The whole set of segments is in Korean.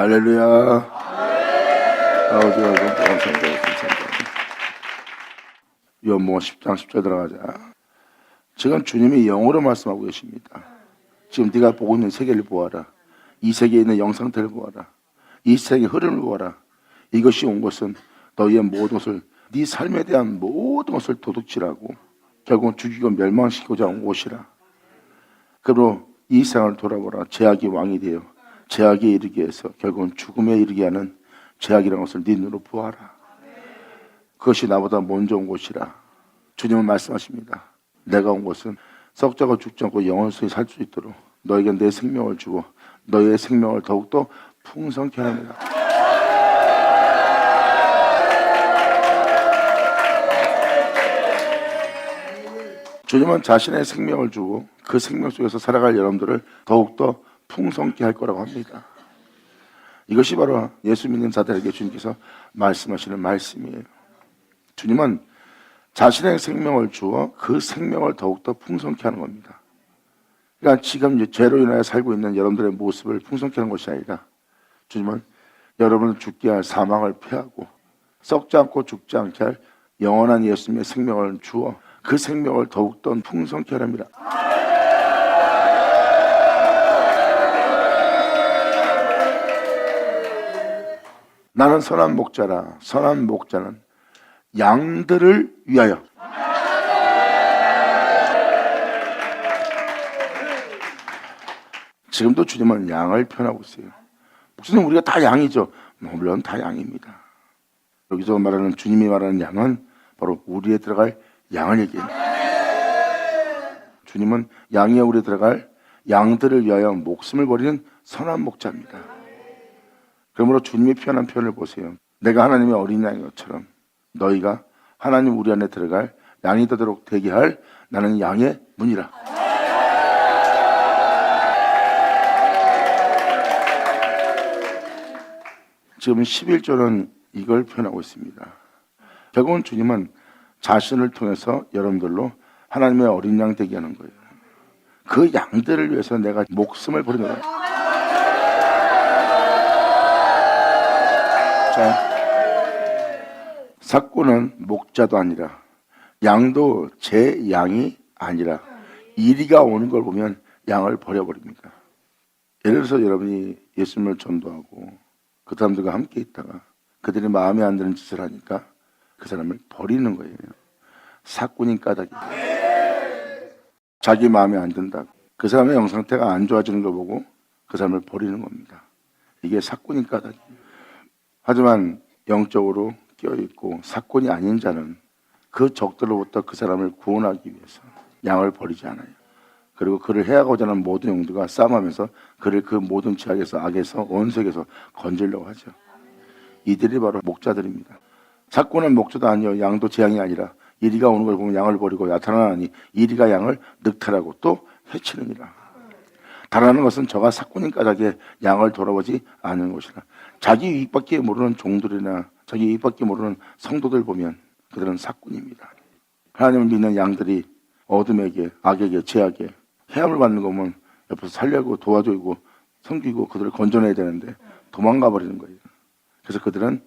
할렐루야. 아버지가 감사합니다. 요한복음 10장 10절 들어가자. 지금 주님이 영어로 말씀하고 계십니다. 지금 네가 보고 있는 세계를 보아라. 이 세계에 있는 영상들을 보아라. 이 세계의 흐름을 보아라. 이것이 온 것은 너희의 모든 것을, 네 삶에 대한 모든 것을 도둑질하고 결국은 죽이고 멸망시키고자 온 곳이라. 그러므로 이 세상을 돌아보라. 죄악이 왕이 되어 죄악에 이르게 해서 결국은 죽음에 이르게 하는 죄악이라는 것을 네 눈으로 보아라. 그것이 나보다 먼저 온 곳이라. 주님은 말씀하십니다. 내가 온 것은 썩자고 죽지 않고 영원히 살 수 있도록 너에게 내 생명을 주고 너의 생명을 더욱더 풍성케 합니다. 주님은 자신의 생명을 주고 그 생명 속에서 살아갈 여러분들을 더욱더 풍성케 할 거라고 합니다. 이것이 바로 예수 믿는 자들에게 주님께서 말씀하시는 말씀이에요. 주님은 자신의 생명을 주어 그 생명을 더욱더 풍성케 하는 겁니다. 그러니까 지금 이제 죄로 인하여 살고 있는 여러분들의 모습을 풍성케 하는 것이 아니라 주님은 여러분을 죽게 할 사망을 피하고 썩지 않고 죽지 않게 할 영원한 예수님의 생명을 주어 그 생명을 더욱더 풍성케 하랍니다. 나는 선한 목자라. 선한 목자는 양들을 위하여. 지금도 주님은 양을 표현하고 있어요. 목사님, 우리가 다 양이죠. 물론 다 양입니다. 여기서 말하는, 주님이 말하는 양은 바로 우리에 들어갈 양을 얘기해요. 주님은 양이여 우리에 들어갈 양들을 위하여 목숨을 버리는 선한 목자입니다. 그러므로 주님이 표현한 표현을 보세요. 내가 하나님의 어린 양인 것처럼 너희가 하나님 우리 안에 들어갈 양이 되도록 되게 할 나는 양의 문이라. 지금 11조는 이걸 표현하고 있습니다. 결국은 주님은 자신을 통해서 여러분들로 하나님의 어린 양 되게 하는 거예요. 그 양들을 위해서 내가 목숨을 버리는 거예요. 자, 삭구는 목자도 아니라 양도 제 양이 아니라 이리가 오는 걸 보면 양을 버려버립니다. 예를 들어서 여러분이 예수님을 전도하고 그 사람들과 함께 있다가 그들이 마음에 안 드는 짓을 하니까 그 사람을 버리는 거예요. 삭군인 까닭이. 자기 마음에 안 든다고 그 사람의 영상태가 안 좋아지는 걸 보고 그 사람을 버리는 겁니다. 이게 삭군인 까닭이에요. 하지만 영적으로 끼어있고 삭군이 아닌 자는 그 적들로부터 그 사람을 구원하기 위해서 양을 버리지 않아요. 그리고 그를 해하고자 하는 모든 영들과 싸움하면서 그를 그 모든 죄악에서, 악에서, 원색에서 건지려고 하죠. 이들이 바로 목자들입니다. 삭군은 목자도 아니요 양도 제 양이 아니라 이리가 오는 걸 보면 양을 버리고 나타나니 이리가 양을 늑탈하고 또 해치느니라. 달하는 것은 저가 삭군인 까닭에 양을 돌아보지 않는 것이라. 자기 이익밖에 모르는 종들이나 자기 이익밖에 모르는 성도들 보면 그들은 삭군입니다. 하나님을 믿는 양들이 어둠에게, 악에게, 죄악에 해함을 받는 거 보면 옆에서 살려고 도와주고 섬기고 그들을 건져내야 되는데 도망가 버리는 거예요. 그래서 그들은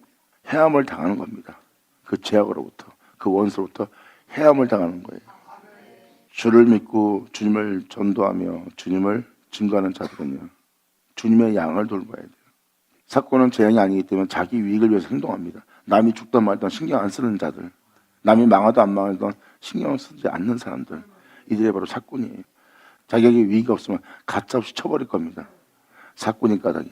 해함을 당하는 겁니다. 그 죄악으로부터, 그 원수로부터 해함을 당하는 거예요. 주를 믿고 주님을 전도하며 주님을 증거하는 자들은요, 주님의 양을 돌봐야 돼요. 삭군은 제 양이 아니기 때문에 자기 유익을 위해서 행동합니다. 남이 죽든 말든 신경 안 쓰는 자들, 남이 망하든 안 망하든 신경 쓰지 않는 사람들, 이들이 바로 삭군이에요. 자기에게 위익이 없으면 가짜없이 쳐버릴 겁니다. 삭군인 까닭이.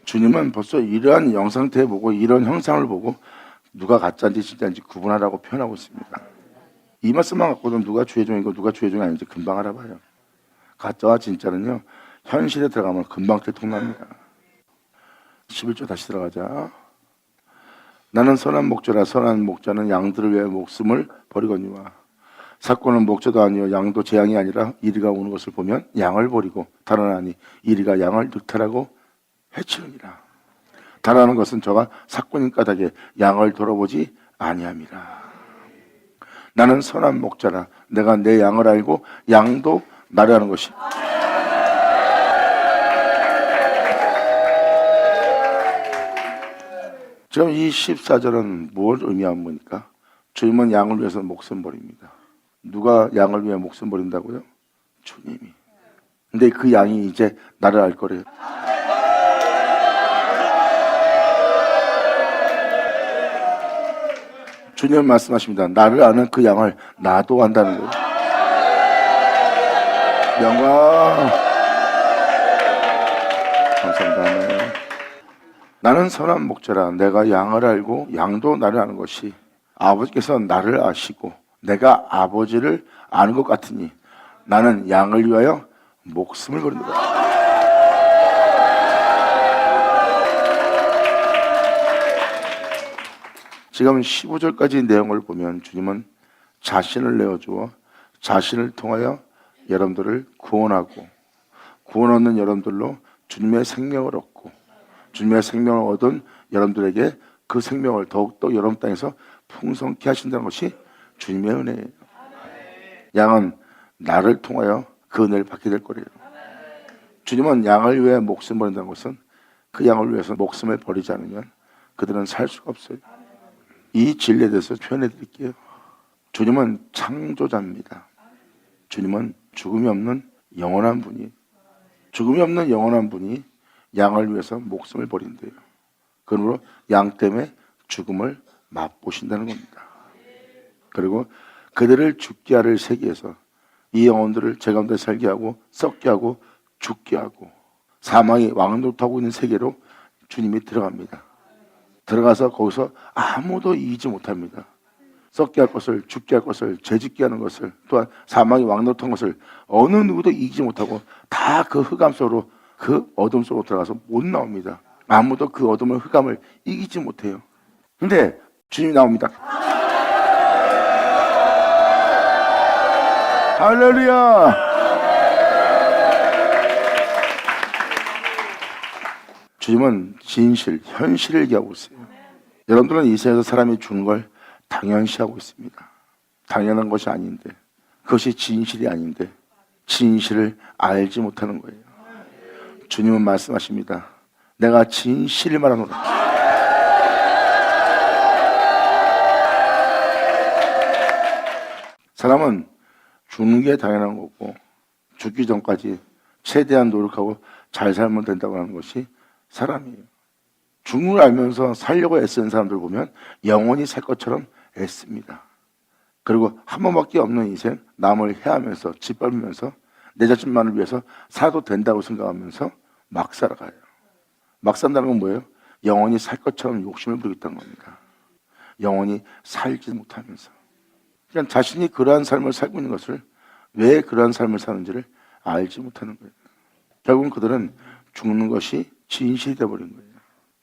주님은 벌써 이러한 영상태 보고 이런 형상을 보고 누가 가짜인지 진짜인지 구분하라고 표현하고 있습니다. 이 말씀만 갖고도 누가 주의 종이고 누가 주의 종이 아닌지 금방 알아봐요. 가짜와 진짜는요, 현실에 들어가면 금방 들통납니다. 11조 다시 들어가자. 나는 선한 목자라. 선한 목자는 양들을 위해 목숨을 버리거니와 삭군은 목자도 아니요 양도 제 양이 아니라 이리가 오는 것을 보면 양을 버리고 달아나니 이리가 양을 늑탈하고 해치느니라. 달아나는 것은 저가 삭군인 까닭에 양을 돌아보지 아니함이라. 나는 선한 목자라 내가 내 양을 알고 양도 나를 아는 것이. 지금 이 14절은 뭘 의미하는 겁니까? 주님은 양을 위해서 목숨 버립니다. 누가 양을 위해 목숨 버린다고요? 주님이. 근데 그 양이 이제 나를 알 거래요. 주님은 말씀하십니다. 나를 아는 그 양을 나도 안다는 거예요. 영광. 감사합니다. 나는 선한 목자라 내가 양을 알고 양도 나를 아는 것이. 아버지께서 나를 아시고 내가 아버지를 아는 것 같으니 나는 양을 위하여 목숨을 버린다. 지금 15절까지 내용을 보면 주님은 자신을 내어주어 자신을 통하여 여러분들을 구원하고 구원 얻는 여러분들로 주님의 생명을 얻고 주님의 생명을 얻은 여러분들에게 그 생명을 더욱더 여러분 땅에서 풍성케 하신다는 것이 주님의 은혜예요. 양은 나를 통하여 그 은혜를 받게 될 거래요. 주님은 양을 위해 목숨을 버린다는 것은 그 양을 위해서 목숨을 버리지 않으면 그들은 살 수가 없어요. 이 진리에 대해서 표현해 드릴게요. 주님은 창조자입니다. 주님은 죽음이 없는 영원한 분이, 죽음이 없는 영원한 분이 양을 위해서 목숨을 버린대요. 그러므로 양 때문에 죽음을 맛보신다는 겁니다. 그리고 그들을 죽게 하를 세계에서 이 영혼들을 제 가운데 살게 하고 썩게 하고 죽게 하고 사망이 왕노릇하고 있는 세계로 주님이 들어갑니다. 들어가서 거기서 아무도 이기지 못합니다. 썩게 할 것을, 죽게 할 것을, 죄짓게 하는 것을, 또한 사망이 왕노릇한 것을 어느 누구도 이기지 못하고 다 그 흑암 속으로, 그 어둠 속으로 들어가서 못 나옵니다. 아무도 그 어둠을, 흑암을 이기지 못해요. 근데 주님이 나옵니다. 할렐루야! 주님은 진실, 현실을 얘기하고 있어요. 여러분들은 이 세상에서 사람이 주는 걸 당연시하고 있습니다. 당연한 것이 아닌데, 그것이 진실이 아닌데 진실을 알지 못하는 거예요. 주님은 말씀하십니다. 내가 진실을 말하노라. 사람은 죽는 게 당연한 거고 죽기 전까지 최대한 노력하고 잘 살면 된다고 하는 것이 사람이에요. 죽는 걸 알면서 살려고 애쓰는 사람들 보면 영원히 살 것처럼 애씁니다. 그리고 한 번밖에 없는 인생, 남을 해하면서 짓밟으면서 내 자신만을 위해서 살아도 된다고 생각하면서 막 살아가요. 막 산다는 건 뭐예요? 영원히 살 것처럼 욕심을 부리겠다는 겁니다. 영원히 살지 못하면서 그냥 자신이 그러한 삶을 살고 있는 것을, 왜 그러한 삶을 사는지를 알지 못하는 거예요. 결국은 그들은 죽는 것이 진실이 되어버린 거예요.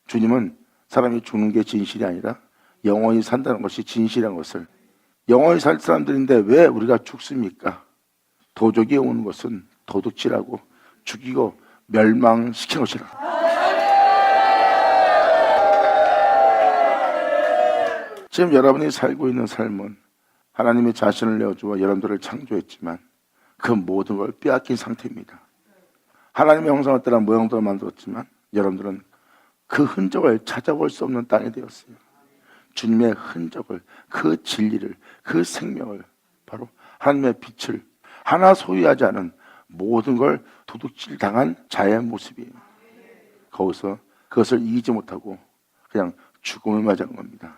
주님은 사람이 죽는 게 진실이 아니라 영원히 산다는 것이 진실이라는 것을, 영원히 살 사람들인데 왜 우리가 죽습니까? 도적이 오는 것은 도둑질하고 죽이고 멸망시키는 것이라. 지금 여러분이 살고 있는 삶은 하나님이 자신을 내어주어 여러분들을 창조했지만 그 모든 걸 빼앗긴 상태입니다. 하나님의 형상을 따라 모양대로 만들었지만 여러분들은 그 흔적을 찾아볼 수 없는 땅이 되었어요. 주님의 흔적을, 그 진리를, 그 생명을, 바로 하나님의 빛을 하나 소유하지 않은 모든 걸 도둑질 당한 자의 모습이에요. 거기서 그것을 이기지 못하고 그냥 죽음을 맞이한 겁니다.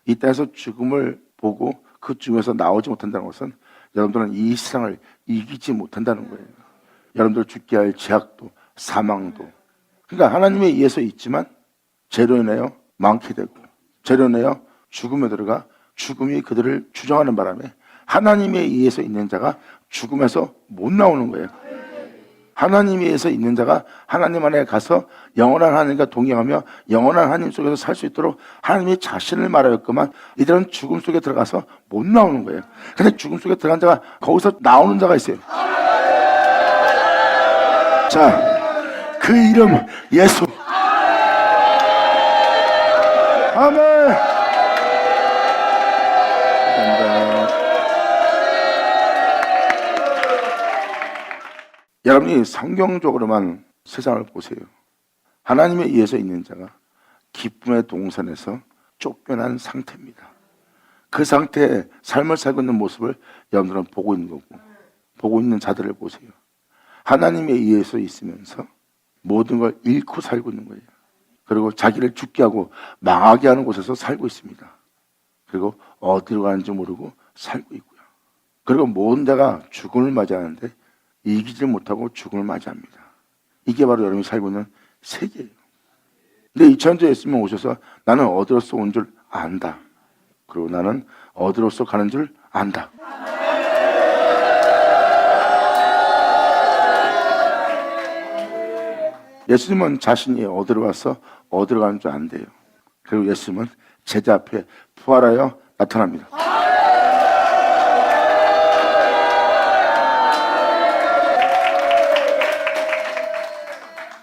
이 땅에서 죽음을 보고 그 중에서 나오지 못한다는 것은 여러분들은 이 세상을 이기지 못한다는 거예요. 여러분들 죽게 할 죄악도 사망도, 그러니까 하나님에 의해서 있지만 죄로 인하여 많게 되고 죄로 인하여 죽음에 들어가 죽음이 그들을 주장하는 바람에 하나님에 의해서 있는 자가 죽음에서 못 나오는 거예요. 하나님에 의해서 있는 자가 하나님 안에 가서 영원한 하나님과 동행하며 영원한 하나님 속에서 살 수 있도록 하나님이 자신을 말하였구만 이들은 죽음 속에 들어가서 못 나오는 거예요. 근데 죽음 속에 들어간 자가 거기서 나오는 자가 있어요. 자, 그 이름 예수. 아멘. 감사합니다. 여러분이 성경적으로만 세상을 보세요. 하나님에 의해서 있는 자가 기쁨의 동산에서 쫓겨난 상태입니다. 그 상태에 삶을 살고 있는 모습을 여러분들은 보고 있는 거고, 보고 있는 자들을 보세요. 하나님에 의해서 있으면서 모든 걸 잃고 살고 있는 거예요. 그리고 자기를 죽게 하고 망하게 하는 곳에서 살고 있습니다. 그리고 어디로 가는지 모르고 살고 있고요. 그리고 모든 자가 죽음을 맞이하는데 이기지 못하고 죽음을 맞이합니다. 이게 바로 여러분이 살고 있는 세계예요. 근데 2000년 예수님 오셔서 나는 어디로서 온 줄 안다. 그리고 나는 어디로서 가는 줄 안다. 예수님은 자신이 어디로 가서 어디로 가는 줄 안대요. 그리고 예수님은 제자 앞에 부활하여 나타납니다.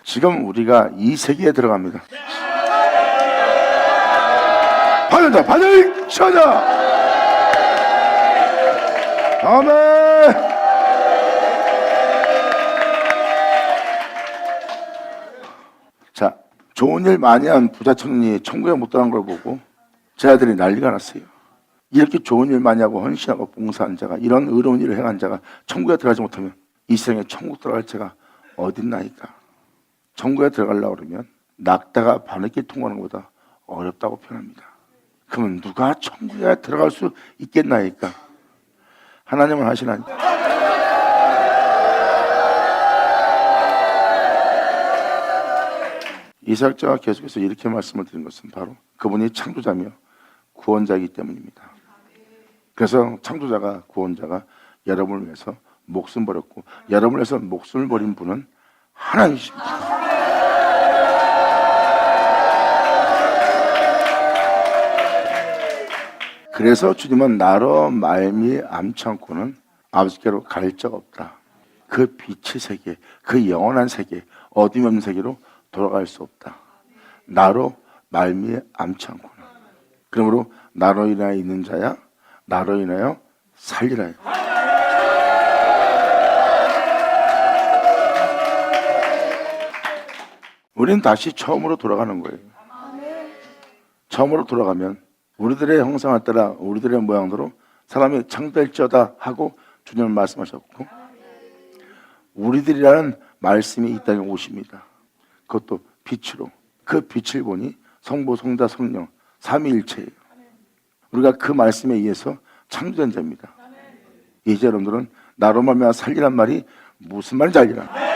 지금 우리가 이 세계에 들어갑니다. 받는다, 받을 쳐자. 아멘. 자, 좋은 일 많이 한 부자 청년이 천국에 못 들어간 걸 보고 제 아들이 난리가 났어요. 이렇게 좋은 일 많이 하고 헌신하고 봉사한 자가, 이런 의로운 일을 행한 자가 천국에 들어가지 못하면 이 세상에 천국 들어갈 자가 어딨나이까. 천국에 들어가려고 그러면 낙타가 바늘길 통과하는 것보다 어렵다고 표현합니다. 그러면 누가 천국에 들어갈 수 있겠나이까? 하나님은 하시나니까. 이삭자가 계속해서 이렇게 말씀을 드린 것은 바로 그분이 창조자며 구원자이기 때문입니다. 그래서 창조자가, 구원자가 여러분을 위해서 목숨 버렸고, 여러분을 위해서 목숨을 버린 분은 하나님이십니다. 그래서 주님은 나로 말미암지 않고는 아버지께로 갈 자가 없다. 그 빛의 세계, 그 영원한 세계, 어둠 없는 세계로 돌아갈 수 없다. 나로 말미암지 않고는. 그러므로 나로 인하여 있는 자야 나로 인하여 살리라. 우리는 다시 처음으로 돌아가는 거예요. 처음으로 돌아가면 우리들의 형상을 따라 우리들의 모양대로 사람이 창조될지어다 하고 주님은 말씀하셨고, 우리들이라는 말씀이 이 땅에 오십니다. 그것도 빛으로. 그 빛을 보니 성부, 성자, 성령 삼위일체예요. 우리가 그 말씀에 의해서 창조된 자입니다. 이제 여러분들은 나로 말미암아 살리란 말이 무슨 말인지 알리라.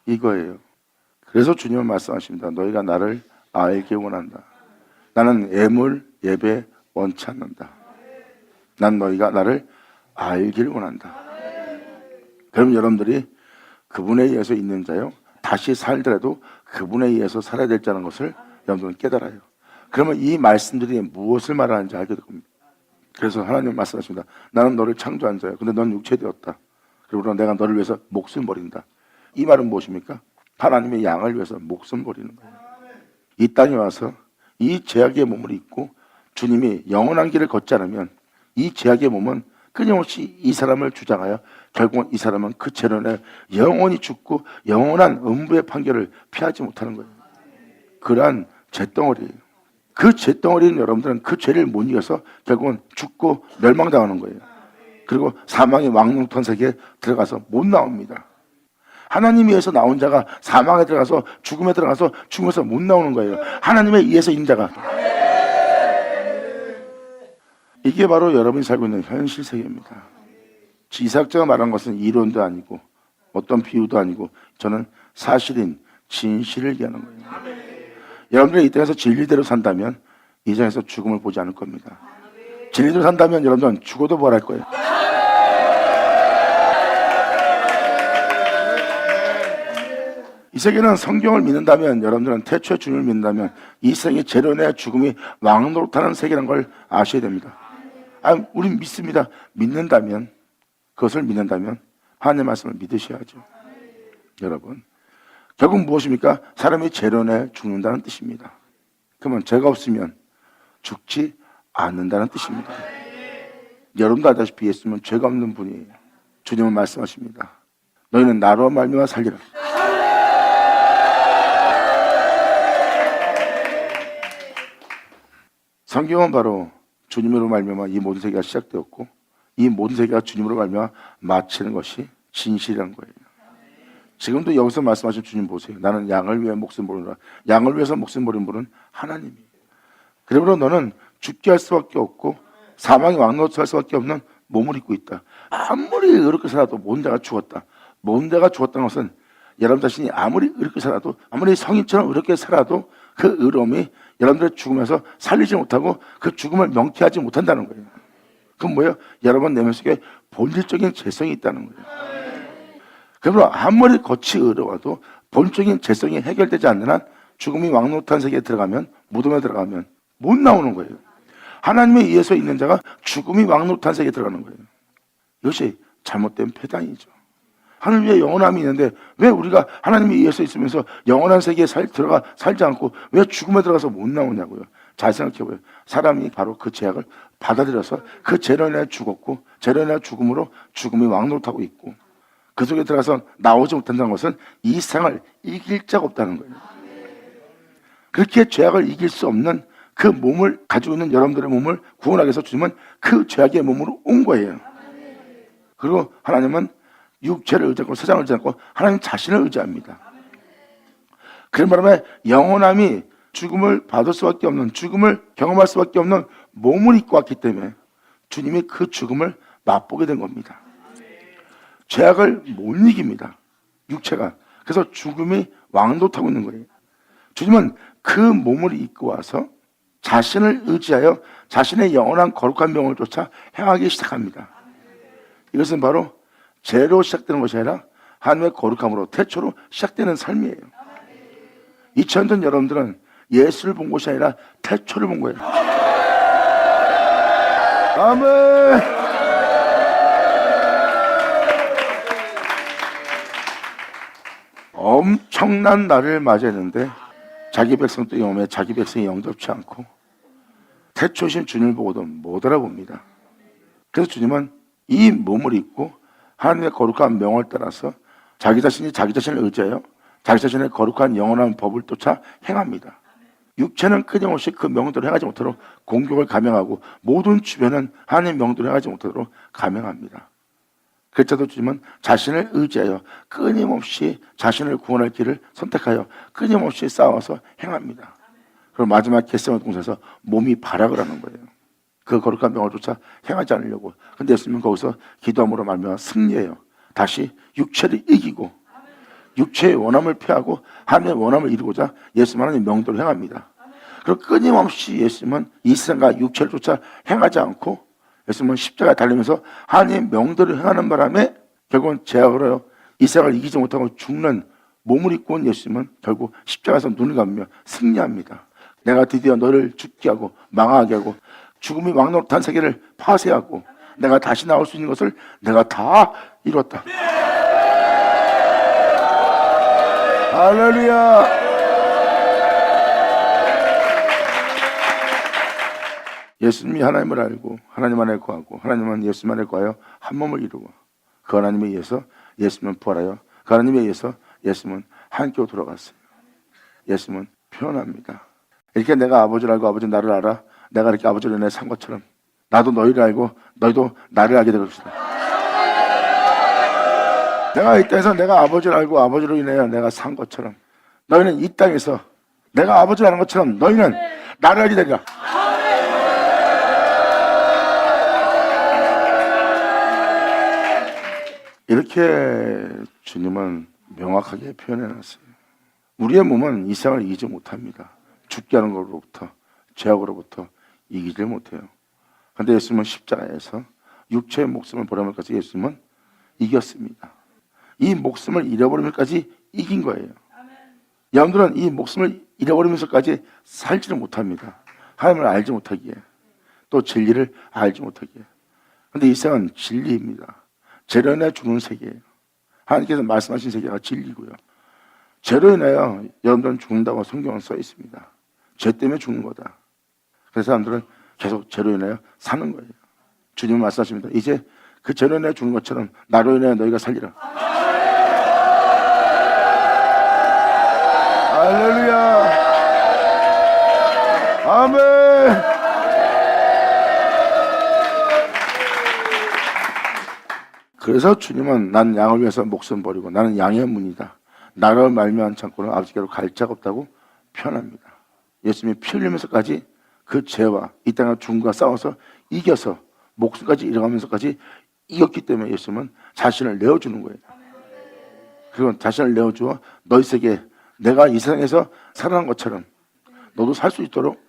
이거예요. 그래서 주님은 말씀하십니다. 너희가 나를 알게 원한다. 나는 애물, 예배 원치 않는다. 난 너희가 나를 알기를 원한다. 그럼 여러분들이 그분에 의해서 있는 자요, 다시 살더라도 그분에 의해서 살아야 될 자는 것을 여러분들은 깨달아요. 그러면 이 말씀들이 무엇을 말하는지 알게 될 겁니다. 그래서 하나님 말씀하십니다. 나는 너를 창조한 자야. 근데 넌 육체되었다. 그리고 내가 너를 위해서 목숨 버린다. 이 말은 무엇입니까? 하나님의 양을 위해서 목숨 버리는 거예요. 이 땅에 와서 이 죄악의 몸을 입고 주님이 영원한 길을 걷지 않으면 이 죄악의 몸은 끊임없이 이 사람을 주장하여 결국은 이 사람은 그 죄로 인해 영원히 죽고 영원한 음부의 판결을 피하지 못하는 거예요. 그러한 죄덩어리예요. 그 죄덩어리는 여러분들은 그 죄를 못 이겨서 결국은 죽고 멸망당하는 거예요. 그리고 사망의 왕릉턴 세계에 들어가서 못 나옵니다. 하나님에 의해서 나온 자가 사망에 들어가서 죽음에 들어가서 죽음에서 못 나오는 거예요. 하나님에 의해서 있는 자가. 이게 바로 여러분이 살고 있는 현실 세계입니다. 이삭자가 말한 것은 이론도 아니고 어떤 비유도 아니고 저는 사실인 진실을 얘기하는 거예요. 여러분들이 이 땅에서 진리대로 산다면 이 땅에서 죽음을 보지 않을 겁니다. 진리대로 산다면 여러분들은 죽어도 부활할 거예요. 이 세계는 성경을 믿는다면, 여러분들은 태초의 주님을 믿는다면 이 세상의 재련의 죽음이 왕노릇하는 세계라는 걸 아셔야 됩니다. 우린 믿습니다. 믿는다면, 그것을 믿는다면 하나님의 말씀을 믿으셔야죠. 여러분, 결국 무엇입니까? 사람이 재련에 죽는다는 뜻입니다. 그러면 죄가 없으면 죽지 않는다는 뜻입니다. 여러분도 알다시피 예수님은 죄가 없는 분이에요. 주님은 말씀하십니다. 너희는 나로 말미암아 살리라. 성경은 바로 주님으로 말미암아 이 모든 세계가 시작되었고 이 모든 세계가 주님으로 말미암아 마치는 것이 진실이라는 거예요. 지금도 여기서 말씀하신 주님 보세요. 나는 양을 위해 목숨 버리노라. 양을 위해서 목숨 버린 분은 하나님이에요. 그러므로 너는 죽게 할 수밖에 없고 사망의 왕노릇할 수밖에 없는 몸을 입고 있다. 아무리 의롭게 살아도 모든 죽었다. 모든 죽었다는 것은 여러분 자신이 아무리 의롭게 살아도 아무리 성인처럼 의롭게 살아도 그 의로움이 여러분들의 죽으면서 살리지 못하고 그 죽음을 명쾌하지 못한다는 거예요. 그건 뭐예요? 여러분 내면 속에 본질적인 죄성이 있다는 거예요. 그러므로 아무리 겉이 의로워도 본적인 죄성이 해결되지 않는 한 죽음이 왕노릇한 세계에 들어가면 무덤에 들어가면 못 나오는 거예요. 하나님에 의해서 있는 자가 죽음이 왕노릇한 세계에 들어가는 거예요. 이것이 잘못된 패당이죠. 하늘 위에 영원함이 있는데 왜 우리가 하나님에 의해서 있으면서 영원한 세계에 들어가 살지 않고 왜 죽음에 들어가서 못 나오냐고요. 잘 생각해보세요. 사람이 바로 그 죄악을 받아들여서 그 죄로 인해 죽었고 죄로 인해 죽음으로 죽음이 왕노릇하고 있고 그 속에 들어가서 나오지 못한다는 것은 이 세상을 이길 자가 없다는 거예요. 그렇게 죄악을 이길 수 없는 그 몸을 가지고 있는 여러분들의 몸을 구원하기 위해서 주님은 그 죄악의 몸으로 온 거예요. 그리고 하나님은 육체를 의지하고 세상을 의지하고 하나님 자신을 의지합니다. 그런 바람에 영원함이 죽음을 받을 수밖에 없는 죽음을 경험할 수밖에 없는 몸을 입고 왔기 때문에 주님이 그 죽음을 맛보게 된 겁니다. 죄악을 못 이깁니다. 육체가. 그래서 죽음이 왕노릇하고 있는 거예요. 주님은 그 몸을 입고 와서 자신을 의지하여 자신의 영원한 거룩한 명을 쫓아 행하기 시작합니다. 이것은 바로 죄로 시작되는 것이 아니라 하나님의 거룩함으로 태초로 시작되는 삶이에요. 2000년 전 여러분들은 예수를 본 것이 아니라 태초를 본 거예요. 아멘. 엄청난 날을 맞이했는데 자기 백성도 영험해 자기 백성이 영접치 않고 태초신 주님을 보고도 못 알아봅니다. 그래서 주님은 이 몸을 입고 하나님의 거룩한 명을 따라서 자기 자신이 자기 자신을 의지하여 자기 자신의 거룩한 영원한 법을 쫓아 행합니다. 육체는 끊임없이 그 명도를 행하지 못하도록 공격을 감행하고 모든 주변은 하나님의 명도를 행하지 못하도록 감행합니다. 그렇자도 주님은 자신을 의지하여 끊임없이 자신을 구원할 길을 선택하여 끊임없이 싸워서 행합니다. 그리고 마지막 겟세마네 동산에서 몸이 발악을 하는 거예요. 그 거룩한 명을 쫓아 행하지 않으려고. 근데 예수님은 거기서 기도함으로 말미암아 승리해요. 다시 육체를 이기고 육체의 원함을 피하고 하나님의 원함을 이루고자 예수님 하나님의 명도를 행합니다. 그리고 끊임없이 예수님은 이 세상과 육체를 쫓아 행하지 않고 예수님은 십자가에 달리면서 하나님의 명도를 행하는 바람에 결국은 죄악으로 이 세상을 이기지 못하고 죽는 몸을 입고 온 예수님은 결국 십자가에서 눈을 감으며 승리합니다. 내가 드디어 너를 죽게 하고 망하게 하고 죽음이 왕노릇한 세계를 파쇄하고 내가 다시 나올 수 있는 것을 내가 다 이뤘다. 할렐루야. 예수님이 하나님을 알고 하나님 안에 거하고 하나님은 예수님 안에 거하여 한 몸을 이루고 그 하나님에 의해서 예수님은 부활하여 그 하나님에 의해서 예수님은 하나님께로 돌아갔어요. 예수님은 표현합니다. 이렇게 내가 아버지를 알고 아버지 나를 알아. 내가 이렇게 아버지를 인해 산 것처럼 나도 너희를 알고 너희도 나를 알게 될 것이다. 내가 이 땅에서 내가 아버지를 알고 아버지로 인하여 내가 산 것처럼 너희는 이 땅에서 내가 아버지를 아는 것처럼 너희는 나를 알게 되리라. 이렇게 주님은 명확하게 표현해놨어요. 우리의 몸은 이 세상을 이기지 못합니다. 죽게 하는 것으로부터 죄악으로부터 이기지 못해요. 그런데 예수님은 십자가에서 육체의 목숨을 버리면까지 예수님은 이겼습니다. 이 목숨을 잃어버리면까지 이긴 거예요. 여러분들은 이 목숨을 잃어버리면서까지 살지를 못합니다. 하나님을 알지 못하기에 또 진리를 알지 못하기에. 그런데 이 세상은 진리입니다. 죄로 인하여 죽는 세계예요. 하나님께서 말씀하신 세계가 진리고요. 죄로 인하여 여러분들은 죽는다고 성경은 써 있습니다. 죄 때문에 죽는 거다. 그래서 사람들은 계속 죄로 인하여 사는 거예요. 주님은 말씀하십니다. 이제 그 죄로 인하여 죽는 것처럼 나로 인하여 너희가 살리라. 할렐루야. 아멘. 그래서 주님은 난 양을 위해서 목숨 버리고 나는 양의 문이다. 나를 말미암지 않고는 아버지께로 갈 자가 없다고 표현합니다. 예수님이 피 흘리면서까지 그 죄와 이 땅의 죽음과 싸워서 이겨서 목숨까지 잃어가면서까지 이겼기 때문에 예수님은 자신을 내어주는 거예요. 그리고 자신을 내어주어 너희에게 내가 이 세상에서 살아난 것처럼 너도 살 수 있도록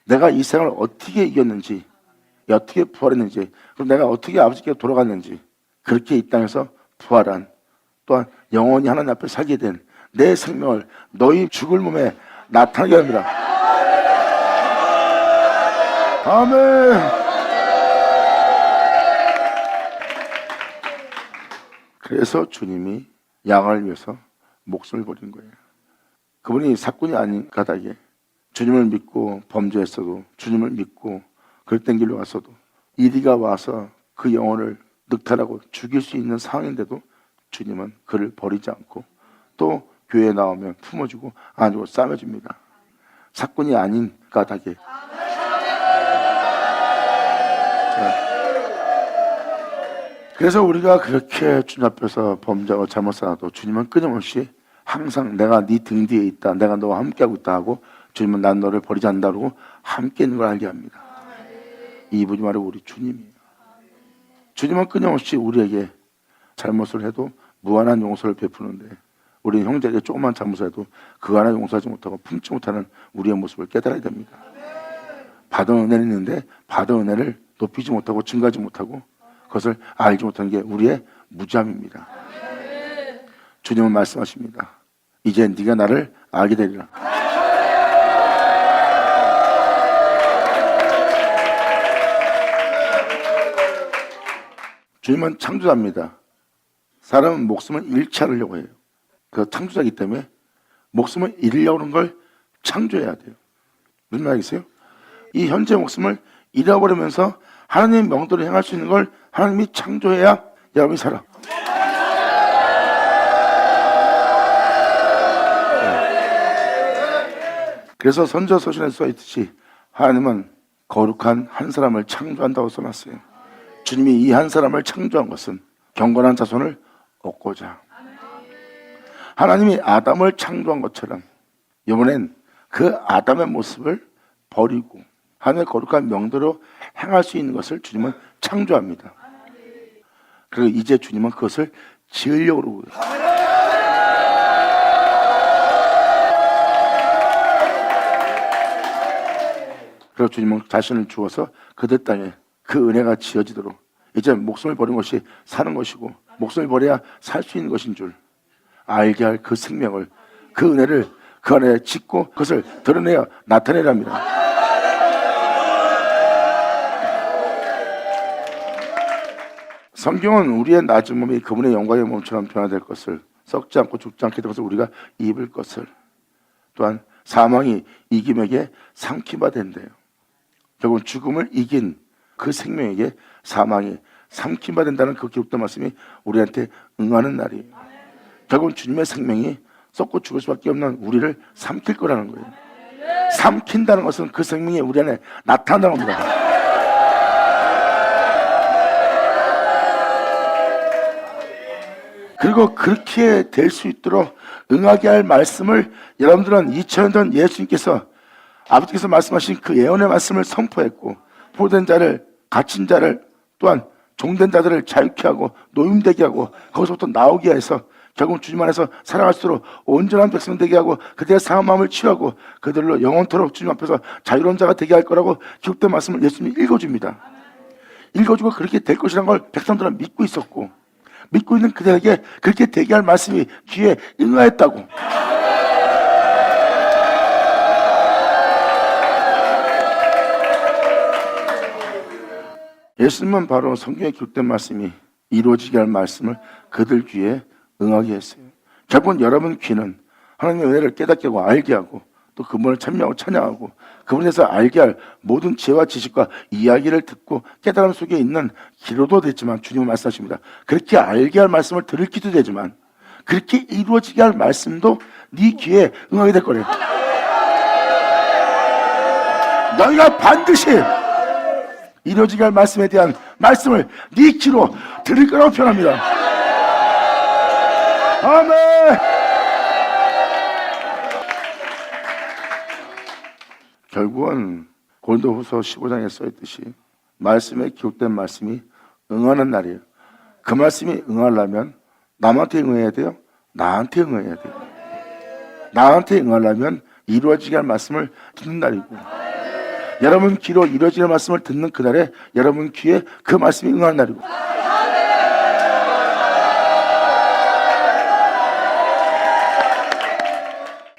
내가 이 세상을 어떻게 이겼는지, 어떻게 부활했는지, 그리고 내가 어떻게 아버지께 돌아갔는지, 그렇게 이 땅에서 부활한, 또한 영원히 하나님 앞에 살게 된 내 생명을 너희 죽을 몸에 나타나게 합니다. 아멘. 그래서 주님이 양을 위해서 목숨을 버린 거예요. 그분이 사꾼이 아닌 까닭에 주님을 믿고 범죄했어도, 주님을 믿고 그릇된 길로 왔어도 이리가 와서 그 영혼을 늑탈하고 죽일 수 있는 상황인데도 주님은 그를 버리지 않고 또 교회에 나오면 품어주고 안아주고 싸매줍니다. 사꾼이 아닌 까닭에. 그래서 우리가 그렇게 주님 앞에서 범죄하고 잘못 살아도 주님은 끊임없이 항상 내가 네 등 뒤에 있다, 내가 너와 함께하고 있다 하고 주님은 난 너를 버리지 않는다 그러고 함께 있는 걸 알게 합니다. 이분이 바로 우리 주님이에요. 주님은 끊임없이 우리에게 잘못을 해도 무한한 용서를 베푸는데 우리 형제에게 조그만 잘못을 해도 그 하나 용서하지 못하고 품지 못하는 우리의 모습을 깨달아야 됩니다. 받은 은혜는 있는데 받은 은혜를 높이지 못하고 증가하지 못하고 그것을 알지 못하는 게 우리의 무지함입니다. 주님은 말씀하십니다. 이제 네가 나를 알게 되리라. 주님은 창조자입니다. 사람은 목숨을 잃지 않으려고 해요. 그 창조자이기 때문에 목숨을 잃으려고 하는 걸 창조해야 돼요. 무슨 말이겠어요? 이 현재 목숨을 잃어버리면서 하나님의 명도를 행할 수 있는 걸 하나님이 창조해야 여러분이 살아. 그래서 선지서신에 써있듯이 하나님은 거룩한 한 사람을 창조한다고 써놨어요. 주님이 이 한 사람을 창조한 것은 경건한 자손을 얻고자. 하나님이 아담을 창조한 것처럼 이번엔 그 아담의 모습을 버리고 하나님의 거룩한 명도로 행할 수 있는 것을 주님은 창조합니다. 그리고 이제 주님은 그것을 지으려고 그러고요. 그리고 주님은 자신을 주어서 그들 땅에 그 은혜가 지어지도록 이제 목숨을 버린 것이 사는 것이고 목숨을 버려야 살 수 있는 것인 줄 알게 할 그 생명을, 그 은혜를 그 안에 짓고 그것을 드러내어 나타내랍니다. 성경은 우리의 낮은 몸이 그분의 영광의 몸처럼 변화될 것을, 썩지 않고 죽지 않게 될 것을 우리가 입을 것을, 또한 사망이 이김에게 삼키바 된대요. 결국은 죽음을 이긴 그 생명에게 사망이 삼키바 된다는 그 기록된 말씀이 우리한테 응하는 날이에요. 결국은 주님의 생명이 썩고 죽을 수밖에 없는 우리를 삼킬 거라는 거예요. 삼킨다는 것은 그 생명이 우리 안에 나타난다는 겁니다. 그리고 그렇게 될 수 있도록 응하게 할 말씀을 여러분들은 2000년 전 예수님께서 아버지께서 말씀하신 그 예언의 말씀을 선포했고 포로된 자를, 갇힌 자를, 또한 종된 자들을 자유케 하고 노임되게 하고 거기서부터 나오게 해서 결국 주님 안에서 살아갈 수 있도록 온전한 백성 되게 하고 그들의 상한 마음을 치유하고 그들로 영원토록 주님 앞에서 자유로운 자가 되게 할 거라고 기록된 말씀을 예수님이 읽어줍니다. 읽어주고 그렇게 될 것이라는 걸 백성들은 믿고 있었고 믿고 있는 그들에게 그렇게 되게 할 말씀이 귀에 응하였다고. 예수님은 바로 성경에 기록된 말씀이 이루어지게 할 말씀을 그들 귀에 응하게 했어요. 결국은 여러분 귀는 하나님의 은혜를 깨닫게 하고 알게 하고 또 그분을 찬미하고 찬양하고 그분에서 알게 할 모든 지혜와 지식과 이야기를 듣고 깨달음 속에 있는 기도도 되지만 주님은 말씀하십니다. 그렇게 알게 할 말씀을 들을 기도 되지만 그렇게 이루어지게 할 말씀도 네 귀에 응하게 될 거래요. 너희가 반드시 이루어지게 할 말씀에 대한 말씀을 네 귀로 들을 거라고 표현합니다. 아멘. 결국은 고린도후서 15장에 써있듯이 말씀에 기록된 말씀이 응하는 날이에요. 그 말씀이 응하려면 남한테 응해야 돼요? 나한테 응해야 돼요. 나한테 응하려면 이루어지게 할 말씀을 듣는 날이고 여러분 귀로 이루어지는 말씀을 듣는 그날에 여러분 귀에 그 말씀이 응하는 날이고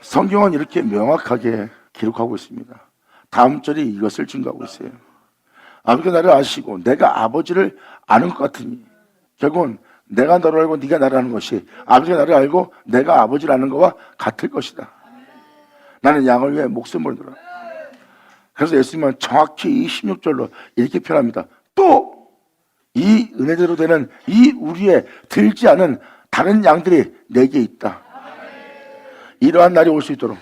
성경은 이렇게 명확하게 기록하고 있습니다. 다음 절이 이것을 증거하고 있어요. 아버지가 나를 아시고 내가 아버지를 아는 것 같으니 결국은 내가 너를 알고 네가 나를 아는 것이 아버지가 나를 알고 내가 아버지를 아는 것과 같을 것이다. 나는 양을 위해 목숨을 들어. 그래서 예수님은 정확히 이 16절로 이렇게 표현합니다. 또 이 은혜대로 되는 이 우리의 들지 않은 다른 양들이 내게 있다. 이러한 날이 올 수 있도록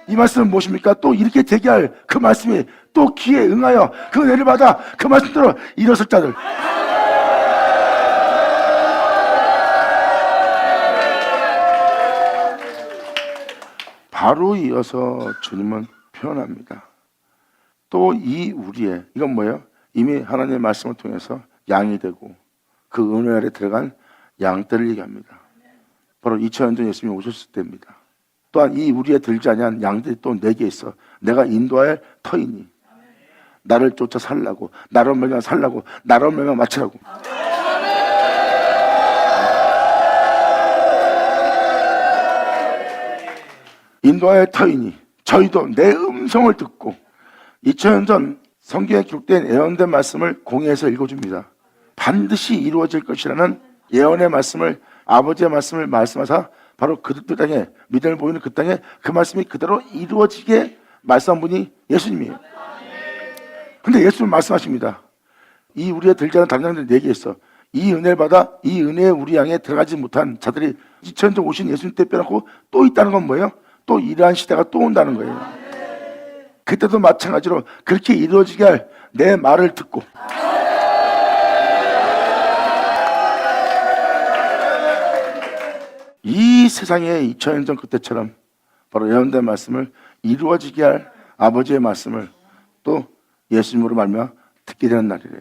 이 말씀은 무엇입니까? 또 이렇게 되게 할 그 말씀이 또 귀에 응하여 그 은혜를 받아 그 말씀대로 일어설 자들 바로 이어서 주님은 표현합니다. 또 이 우리의 이건 뭐예요? 이미 하나님의 말씀을 통해서 양이 되고 그 은혜 아래 들어간 양떼를 얘기합니다. 바로 2000년 전 예수님이 오셨을 때입니다. 또한 이 우리의 들지 아니한 양들이 또 내게 있어 내가 인도할 터이니 나를 쫓아 살라고 나로 말미암아 살라고 나로 말미암아 마치라고 인도할 터이니 저희도 내 음성을 듣고 2000년 전 성경에 기록된 예언된 말씀을 공회에서 읽어줍니다. 반드시 이루어질 것이라는 예언의 말씀을 아버지의 말씀을 말씀하사 바로 그 땅에 믿음을 보이는 그 땅에 그 말씀이 그대로 이루어지게 말씀한 분이 예수님이에요. 근데 예수님 말씀하십니다. 이 우리의 들지 않은 다른 양들이 내게 있어 이 은혜를 받아 이 은혜의 우리 양에 들어가지 못한 자들이 2000년 전 오신 예수님 때 빼놓고 또 있다는 건 뭐예요? 또 이러한 시대가 또 온다는 거예요. 그때도 마찬가지로 그렇게 이루어지게 할 내 말을 듣고 이 세상의 2000년 전 그때처럼 바로 예언된 말씀을 이루어지게 할 아버지의 말씀을 또 예수님으로 말미암아 듣게 되는 날이래요.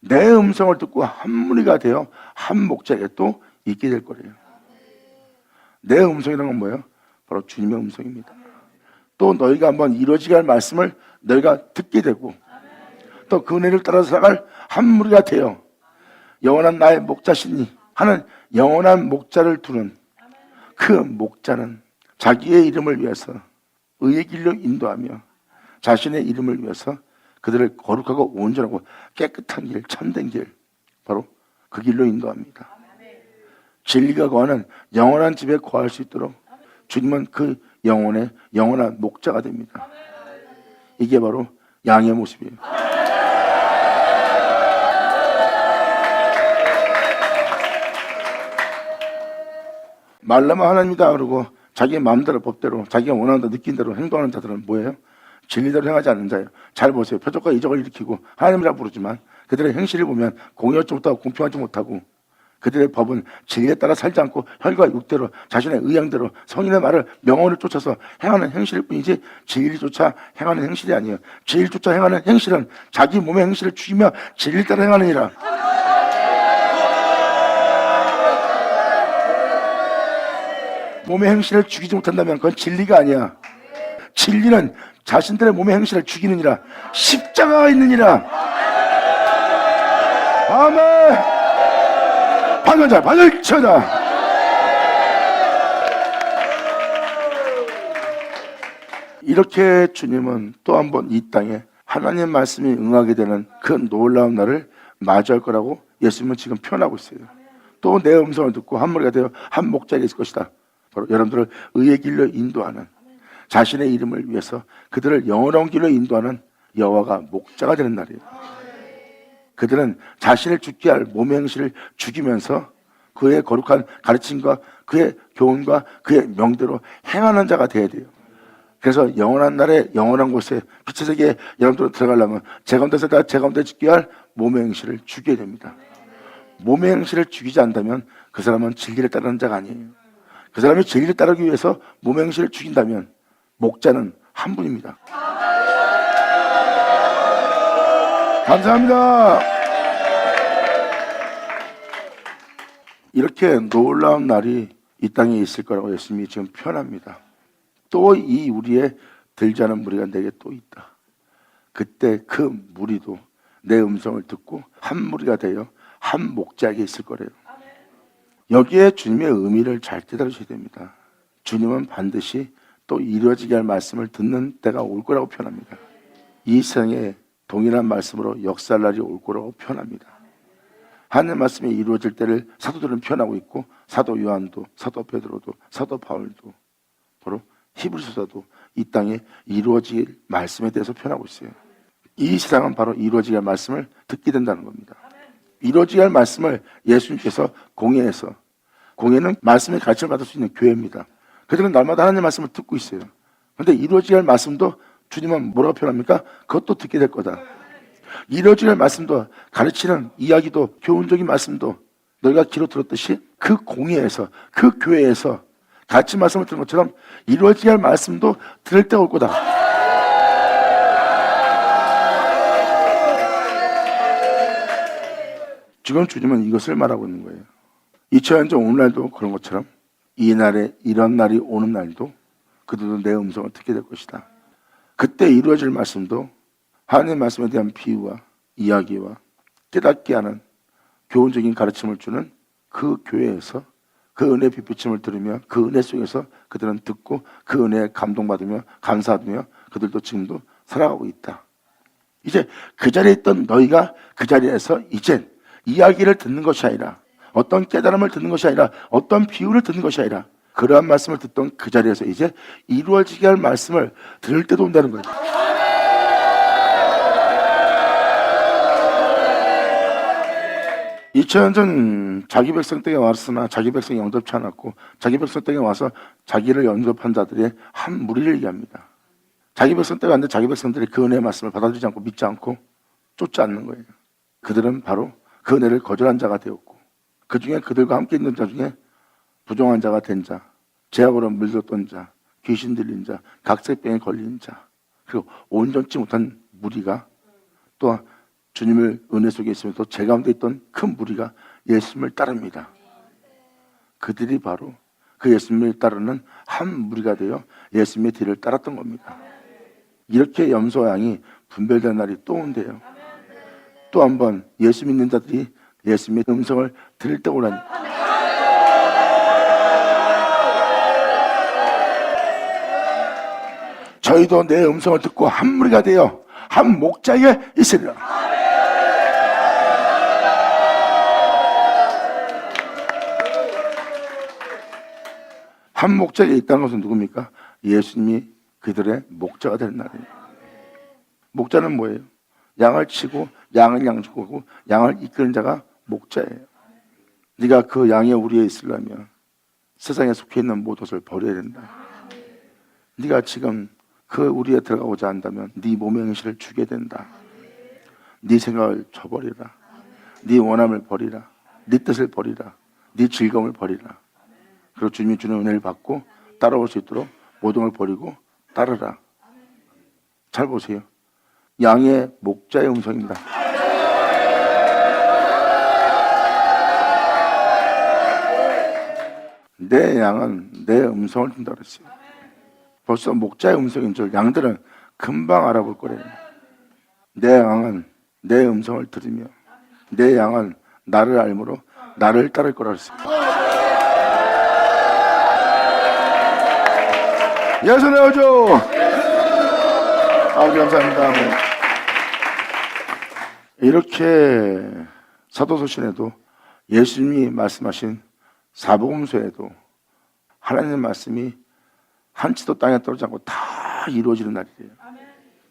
내 음성을 듣고 한 무리가 되어 한 목자에 또 있게 될 거래요. 내 음성이라는 건 뭐예요? 바로 주님의 음성입니다. 또 너희가 한번 이루어지게 할 말씀을 너희가 듣게 되고 또 그 은혜를 따라서 살아갈 한 무리가 되어 영원한 나의 목자시니 하는 영원한 목자를 두는 그 목자는 자기의 이름을 위해서 의의 길로 인도하며 자신의 이름을 위해서 그들을 거룩하고 온전하고 깨끗한 길, 참된 길 바로 그 길로 인도합니다. 진리가 거하는 영원한 집에 거할 수 있도록 주님은 그 영혼의 영원한 목자가 됩니다. 이게 바로 양의 모습이에요. 말라면 하나님이다 그러고 자기 마음대로 법대로 자기가 원하는 대로 느낀 대로 행동하는 자들은 뭐예요? 진리대로 행하지 않는 자예요. 잘 보세요. 표적과 이적을 일으키고 하나님이라 부르지만 그들의 행실을 보면 공의하지 못하고 공평하지 못하고 그들의 법은 진리에 따라 살지 않고 혈과 육대로 자신의 의향대로 성인의 말을 명언을 쫓아서 행하는 행실일 뿐이지 진리를 쫓아 행하는 행실이 아니에요. 진리를 쫓아 행하는 행실은 자기 몸의 행실을 죽이며 진리를 따라 행하느니라. 몸의 행실을 죽이지 못한다면 그건 진리가 아니야. 진리는 자신들의 몸의 행실을 죽이느니라. 십자가가 있느니라. 아멘. 받는 자 받을 쳐다. 이렇게 주님은 또 한 번 이 땅에 하나님 말씀이 응하게 되는 그 놀라운 날을 맞이할 거라고 예수님은 지금 표현하고 있어요. 또 내 음성을 듣고 한 무리가 되어 한 목자리에 있을 것이다. 바로 여러분들을 의의 길로 인도하는, 자신의 이름을 위해서 그들을 영원한 길로 인도하는 여호와가 목자가 되는 날이에요. 그들은 자신을 죽게 할 몸의 행실을 죽이면서 그의 거룩한 가르침과 그의 교훈과 그의 명대로 행하는 자가 되어야 돼요. 그래서 영원한 날에 영원한 곳에 빛의 세계에 여러분들 들어가려면 제 가운데서 제 가운데 죽게 할 몸의 행실을 죽여야 됩니다. 몸의 행실을 죽이지 않다면 그 사람은 진리를 따르는 자가 아니에요. 그 사람이 진리를 따르기 위해서 몸의 행실을 죽인다면 목자는 한 분입니다. 감사합니다. 이렇게 놀라운 날이 이 땅에 있을 거라고 예수님이 지금 표현합니다. 또 이 우리의 들지 않은 무리가 내게 또 있다. 그때 그 무리도 내 음성을 듣고 한 무리가 되어 한 목자에게 있을 거래요. 여기에 주님의 의미를 잘 깨달으셔야 됩니다. 주님은 반드시 또 이루어지게 할 말씀을 듣는 때가 올 거라고 표현합니다. 이 세상에 동일한 말씀으로 역사할 날이 올 거라고 표현합니다. 하나님의 말씀이 이루어질 때를 사도들은 표현하고 있고, 사도 요한도, 사도 베드로도, 사도 바울도, 바로 히브리서도 이 땅에 이루어질 말씀에 대해서 표현하고 있어요. 이 세상은 바로 이루어지게 할 말씀을 듣게 된다는 겁니다. 이루어지게 할 말씀을 예수님께서 공예해서, 공예는 말씀의 가르침을 받을 수 있는 교회입니다. 그들은 날마다 하나님의 말씀을 듣고 있어요. 그런데 이루어지게 할 말씀도 주님은 뭐라고 표현합니까? 그것도 듣게 될 거다. 이루어지게 할 말씀도, 가르치는 이야기도, 교훈적인 말씀도 너희가 귀로 들었듯이 그 공예에서, 그 교회에서 같이 말씀을 들은 것처럼 이루어지게 할 말씀도 들을 때가 올 거다. 지금 주님은 이것을 말하고 있는 거예요. 2000년 전 오늘날도 그런 것처럼 이 날에 이런 날이 오는 날도 그들도 내 음성을 듣게 될 것이다. 그때 이루어질 말씀도 하나님의 말씀에 대한 비유와 이야기와 깨닫게 하는 교훈적인 가르침을 주는 그 교회에서 그 은혜의 빛비침을 들으며 그 은혜 속에서 그들은 듣고 그 은혜에 감동받으며 감사하며 그들도 지금도 살아가고 있다. 이제 그 자리에 있던 너희가 그 자리에서 이젠 이야기를 듣는 것이 아니라, 어떤 깨달음을 듣는 것이 아니라, 어떤 비유를 듣는 것이 아니라, 그러한 말씀을 듣던 그 자리에서 이제 이루어지게 할 말씀을 들을 때도 온다는 거예요. 2000년 전 자기 백성 땅에 왔으나 자기 백성이 영접치 않았고, 자기 백성 땅에 와서 자기를 영접한 자들의 한 무리를 얘기합니다. 자기 백성 땅에 왔는데 자기 백성들이 그 은혜의 말씀을 받아들이지 않고 믿지 않고 쫓지 않는 거예요. 그들은 바로 그 은혜를 거절한 자가 되었고, 그 중에 그들과 함께 있는 자 중에 부정한 자가 된 자, 죄악으로 물들었던 자, 귀신 들린 자, 각색병에 걸린 자, 그리고 온전치 못한 무리가 또 주님을 은혜 속에 있으면서 제 가운데 있던 큰 무리가 예수님을 따릅니다. 그들이 바로 그 예수님을 따르는 한 무리가 되어 예수님의 뒤를 따랐던 겁니다. 이렇게 염소와 양이 분별된 날이 또 온대요. 또 한 번 예수 믿는 자들이 예수님의 음성을 들을 때 오라니. 저희도 내 음성을 듣고 한 무리가 되어 한 목자에 있으리라. 한 목자에 있다는 것은 누굽니까? 예수님이 그들의 목자가 되는 날이에요. 목자는 뭐예요? 양을 치고 양을 양주고 양을 이끄는 자가 목자예요. 네가 그 양의 우리에 있으려면 세상에 속해 있는 모든 것을 버려야 된다. 네가 지금 그 우리에 들어가고자 한다면 네 몸의 행실을 주게 된다. 네 생각을 저버리라. 네 원함을 버리라. 네 뜻을 버리라. 네 즐거움을 버리라. 그리고 주님이 주는 은혜를 받고 따라올 수 있도록 모든 걸 버리고 따르라. 잘 보세요. 양의 목자의 음성입니다. 내 양은 내 음성을 듣는다 그랬어요. 벌써 목자의 음성인 줄 양들은 금방 알아볼 거래요. 내 양은 내 음성을 들으며 내 양은 나를 알므로 나를 따를 거라 그랬어요. 예수 내어줘. 아버지 감사합니다. 이렇게 사도서신에도 예수님이 말씀하신 사복음서에도 하나님의 말씀이 한치도 땅에 떨어지지 않고 다 이루어지는 날이래요.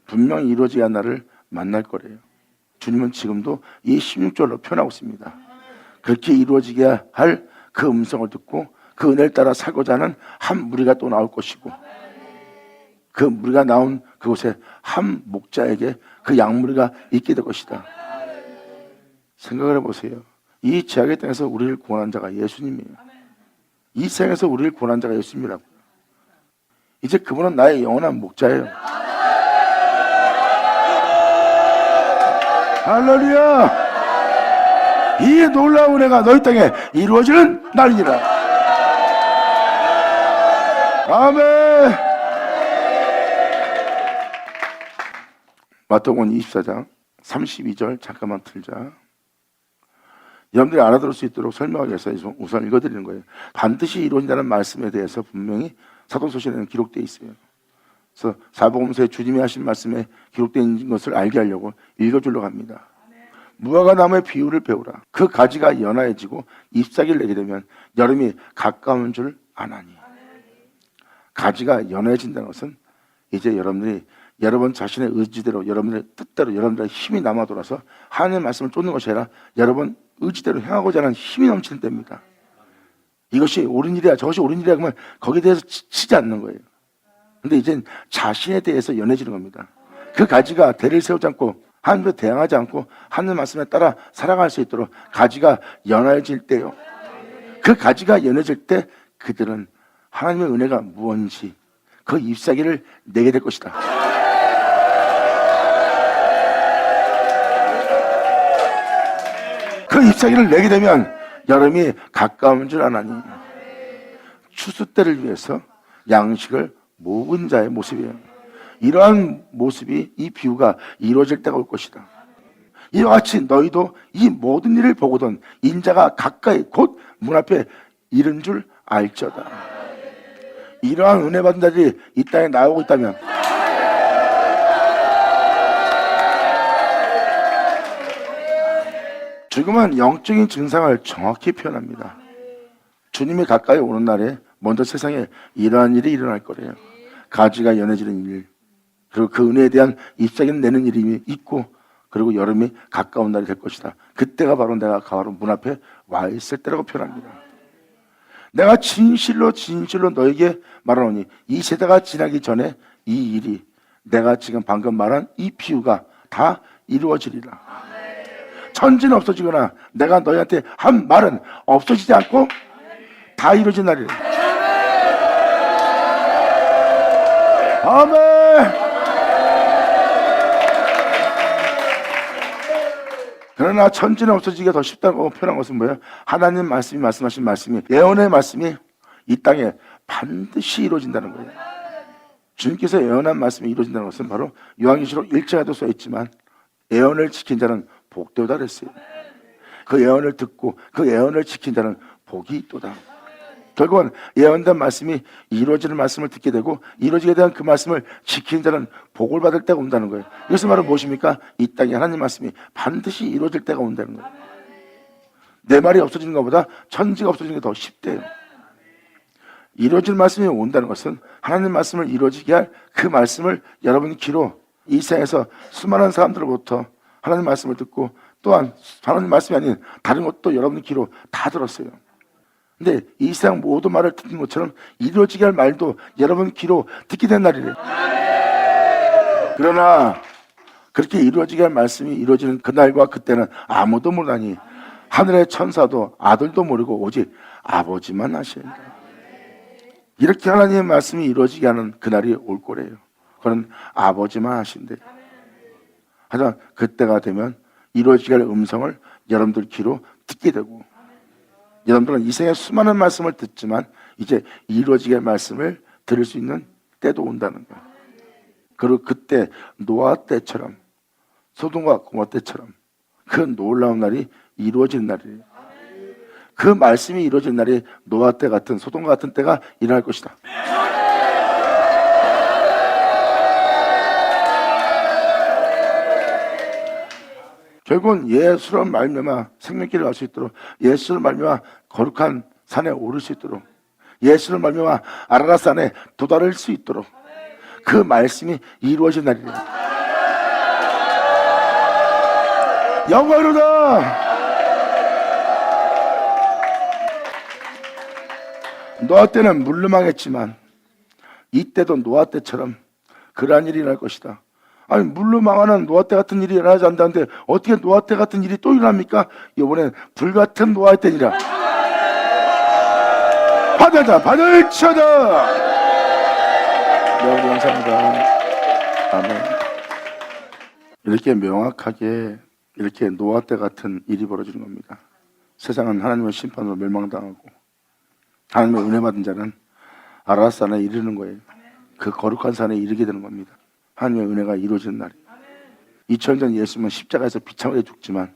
분명히 이루어져야 할 날을 만날 거래요. 주님은 지금도 이 16절로 표현하고 있습니다. 그렇게 이루어지게 할 그 음성을 듣고 그 은혜를 따라 살고자 하는 한 무리가 또 나올 것이고, 그 무리가 나온 그곳에 한 목자에게 그 양무리가 있게 될 것이다. 생각을 해보세요. 이 제약의 땅에서 우리를 구원한 자가 예수님이에요. 이 세상에서 우리를 구원한 자가 예수님이라고요. 이제 그분은 나의 영원한 목자예요. 할렐루야! 이 놀라운 은혜가 너희 땅에 이루어지는 날이니라. 아멘. 마태복음 24장 32절 잠깐만 틀자. 여러분들이 알아들을 수 있도록 설명하기 위해서 우선 읽어드리는 거예요. 반드시 이루어진다는 말씀에 대해서 분명히 사도서신에는 기록되어 있어요. 그래서 사복음서에 주님이 하신 말씀에 기록된 것을 알게 하려고 읽어주려고 합니다. 무화과 나무의 비유를 배우라. 그 가지가 연하해지고 잎사귀를 내게 되면 여름이 가까운 줄 아나니. 가지가 연해진다는 것은 이제 여러분들이 여러분 자신의 의지대로, 여러분들의 뜻대로, 여러분들의 힘이 남아 돌아서 하나님의 말씀을 쫓는 것이 아니라 여러분 의지대로 행하고자 하는 힘이 넘치는 때입니다. 이것이 옳은 일이야, 저것이 옳은 일이야 그러면 거기에 대해서 지치지 않는 거예요. 근데 이젠 자신에 대해서 연해지는 겁니다. 그 가지가 대를 세우지 않고 하나님께 대항하지 않고 하나님의 말씀에 따라 살아갈 수 있도록 가지가 연해질 때요. 그 가지가 연해질 때 그들은 하나님의 은혜가 무언지 그 잎사귀를 내게 될 것이다. 그 잎사귀를 내게 되면 여름이 가까운 줄 아나니. 추수 때를 위해서 양식을 모은 자의 모습이에요. 이러한 모습이, 이 비유가 이루어질 때가 올 것이다. 이와 같이 너희도 이 모든 일을 보거든 인자가 가까이 곧 문 앞에 이른 줄 알지어다. 이러한 은혜 받은 자들이 이 땅에 나오고 있다면 지금은 영적인 증상을 정확히 표현합니다. 주님이 가까이 오는 날에 먼저 세상에 이러한 일이 일어날 거래요. 가지가 연해지는 일, 그리고 그 은혜에 대한 잎사귀를 내는 일이 있고, 그리고 여름이 가까운 날이 될 것이다. 그때가 바로 내가 바로 문 앞에 와 있을 때라고 표현합니다. 내가 진실로 진실로 너에게 말하노니 이 세대가 지나기 전에 이 일이, 내가 지금 방금 말한 이 비유가 다 이루어지리라. 천지는 없어지거나 내가 너희한테 한 말은 없어지지 않고 다 이루어진 날이라. 아멘. 그러나 천지는 없어지기가 더 쉽다고 표현한 것은 뭐예요? 하나님 말씀이 말씀하신 말씀이, 예언의 말씀이 이 땅에 반드시 이루어진다는 거예요. 주님께서 예언한 말씀이 이루어진다는 것은 바로 요한계시록 1장에도 써있지만 예언을 지킨 자는 복되다 그랬어요. 그 예언을 듣고 그 예언을 지킨 자는 복이 있도다. 결국은 예언된 말씀이 이루어지는 말씀을 듣게 되고 이루어지게 된 그 말씀을 지키는 자는 복을 받을 때가 온다는 거예요. 이것은 바로 무엇입니까? 이 땅에 하나님 말씀이 반드시 이루어질 때가 온다는 거예요. 내 말이 없어지는 것보다 천지가 없어지는 게 더 쉽대요. 이루어질 말씀이 온다는 것은 하나님 말씀을 이루어지게 할 그 말씀을 여러분 귀로 이 세상에서 수많은 사람들로부터 하나님 말씀을 듣고, 또한 하나님 말씀이 아닌 다른 것도 여러분 귀로 다 들었어요. 근데 이 세상 모든 말을 듣는 것처럼 이루어지게 할 말도 여러분 귀로 듣게 된 날이래요. 그러나 그렇게 이루어지게 할 말씀이 이루어지는 그날과 그때는 아무도 모르나니 하늘의 천사도 아들도 모르고 오직 아버지만 아시리라. 이렇게 하나님의 말씀이 이루어지게 하는 그날이 올 거래요. 그건 아버지만 아신대요. 하지만 그때가 되면 이루어지게 할 음성을 여러분들 귀로 듣게 되고, 여러분들은 이 생에 수많은 말씀을 듣지만 이제 이루어지게 할 말씀을 들을 수 있는 때도 온다는 거예요. 그리고 그때 노아 때처럼, 소돔과 고모라 때처럼 그 놀라운 날이 이루어지는 날이에요. 그 말씀이 이루어지는 날이 노아 때 같은, 소돔과 같은 때가 일어날 것이다. 결국은 예수로 말미암아 생명길을 갈 수 있도록, 예수로 말미암아 거룩한 산에 오를 수 있도록, 예수로 말미암아 아라랏 산에 도달할 수 있도록 그 말씀이 이루어진 날이래요. 영광이로다. 노아 때는 물로 망했지만 이때도 노아 때처럼 그러한 일이 일어날 것이다. 아니, 물로 망하는 노아 때 같은 일이 일어나지 않는다는데 어떻게 노아 때 같은 일이 또 일어납니까? 이번엔 불같은 노아 때니라. 받아자, 받을 쳐다. 네, 감사합니다. 아멘. 이렇게 명확하게 이렇게 노아 때 같은 일이 벌어지는 겁니다. 세상은 하나님의 심판으로 멸망당하고 하나님의 은혜 받은 자는 아라랏 산에 이르는 거예요. 그 거룩한 산에 이르게 되는 겁니다. 하나님의 은혜가 이루어지는 날이에요. 2000년 전 예수님은 십자가에서 비참하게 죽지만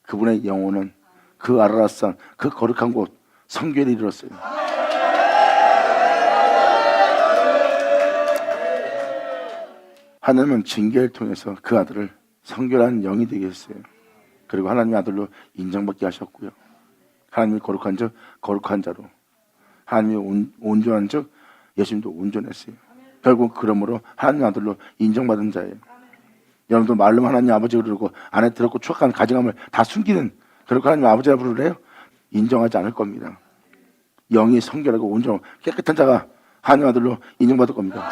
그분의 영혼은 그 아라랏 산, 그 거룩한 곳 성결에 이르렀어요. 하나님은 징계를 통해서 그 아들을 성결한 영이 되게 했어요. 그리고 하나님의 아들로 인정받게 하셨고요. 하나님이 거룩한 즉 거룩한 자로, 하나님이 온전한 즉 예수님도 온전했어요. 결국 그러므로 하나님의 아들로 인정받은 자예요. 여러분도 말로만 하나님 아버지를 부르고 안에 들었고 추악한 가증함을 다 숨기는 그렇게 하나님 아버지라 부르래요? 인정하지 않을 겁니다. 영이 성결하고 온전하고 깨끗한 자가 하나님 아들로 인정받을 겁니다.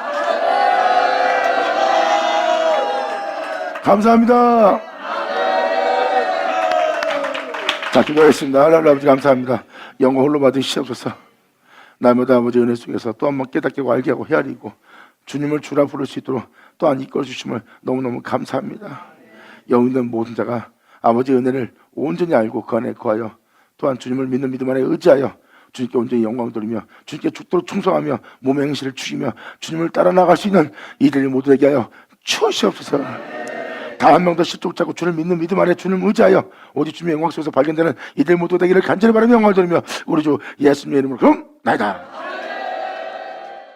감사합니다. 자, 기도하겠습니다. 하나님 아버지 감사합니다. 영광 홀로 받으시옵소서. 날마다 아버지 은혜 속에서 또 한 번 깨닫게 하고 알게 하고 헤아리고 주님을 주라 부를 수 있도록 또한 이끌어 주심을 너무너무 감사합니다. 영 있는 모든 자가 아버지의 은혜를 온전히 알고 그 안에 거하여 또한 주님을 믿는 믿음 안에 의지하여 주님께 온전히 영광 돌리며 주님께 죽도록 충성하며 몸의 행실을 죽이며 주님을 따라 나갈 수 있는 이들이 모두 되게 하여 주시옵소서. 단 한 명도 실족지 않고 주를 믿는 믿음 안에 주님을 의지하여 오직 주님의 영광 속에서 발견되는 이들 모두 되기를 간절히 바라며 영광을 돌리며 우리 주 예수님의 이름으로 그럼 나이다.